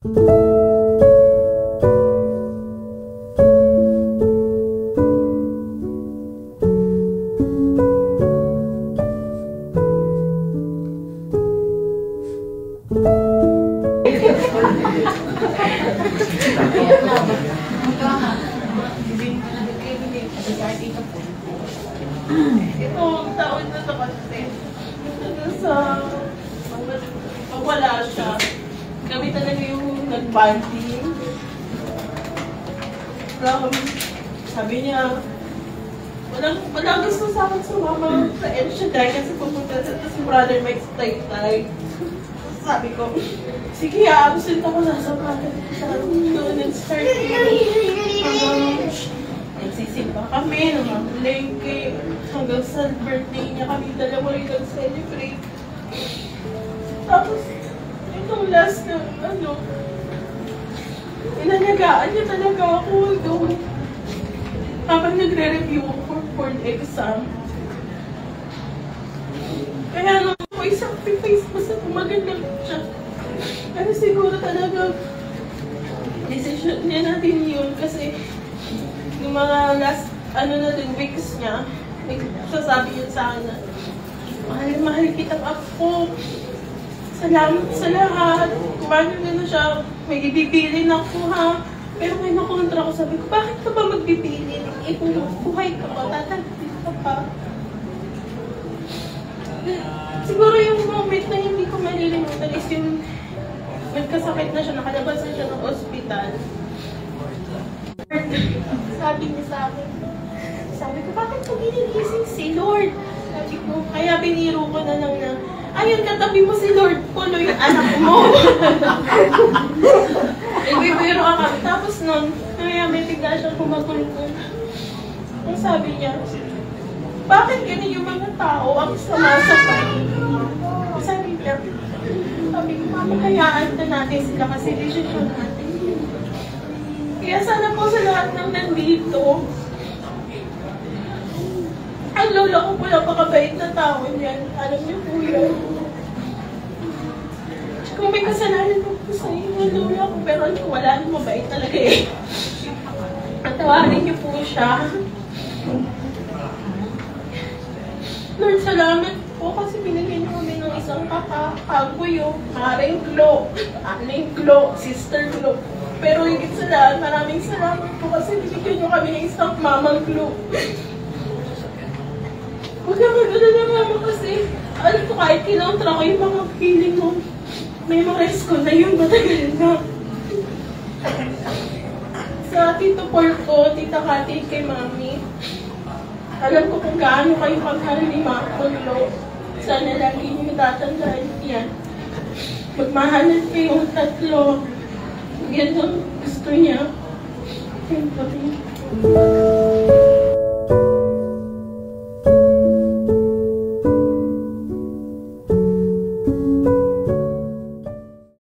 Itong taon na ito kasi, pag wala siya, kami talaga yung nag-banding. Sabi niya, walang gusto sa akin sumama sa Elshadai kasi pupunta sa brother Mike sa Taytay. Sabi ko, sige, absent ako na sa brother. Doon nag-start hanggang nagsisimba kami, namamulengke, hanggang sa birthday niya kami dalawa rin nag-celebrate. Tapos, itong last na, inalagaan niya talaga ako doon. Habang nagre-review ako for board exam. Kaya nung ako i-sacrifice basta maganda siya. Pero siguro talaga, decision niya natin yun kasi yung mga last, weeks niya, sasabi yun sa akin na, mahal kitang ako. Salamat sa lahat. Kumano na siya, may ibibilin ako ha. Pero may nakontra ko, sabi ko, bakit ka ba magbibilin? Kung buhay ka pa, tatagpil ka pa. Siguro yung moment na hindi ko malilimutan is yung nagkasakit na siya, nakalabas na siya ng ospital. Sabi niya sa akin, sabi ko, bakit ko ginigising si Lord? Sabi ko, kaya biniro ko na lang na, ayun, katabi mo si Lord, pulo yung anak mo. Ibibiro ka kami. Tapos nun, kaya may bigla siyang kumagulkul. Ang sabi niya, bakit ganyan yung mga tao ang sumasakay? Sabi ko, mamahayaan na natin sila kasi decision natin. Kaya sana po sa lahat ng nandito, ang lola ko po napakabait na tao niyan. Alam niyo po yun. Kung may kasalanan po sa inyo, lola ko, pero wala nang mabait talaga eh. Patawarin niyo po siya. Lord, salamat po kasi binigyan niyo kami ng isang kakaguyo, Maring Glo, Aling Glo, Sister Glo. Pero higit sa lahat, maraming salamat po kasi binigyan niyo kami ng isang Mamang Glo. Huwag ka mag-alala mama kasi alam ko kahit kinontra ko yung mga feeling mo, memorize ko na yun matagal na. Sa Tito Paul ko, Tita Kati, kay Mami, alam ko kung gaano kayo pagmahal ni Makulo. Sana lagi niyo tatandaan yan. Magmahalan kayong tatlo. Yan ang gusto niya. Thank you.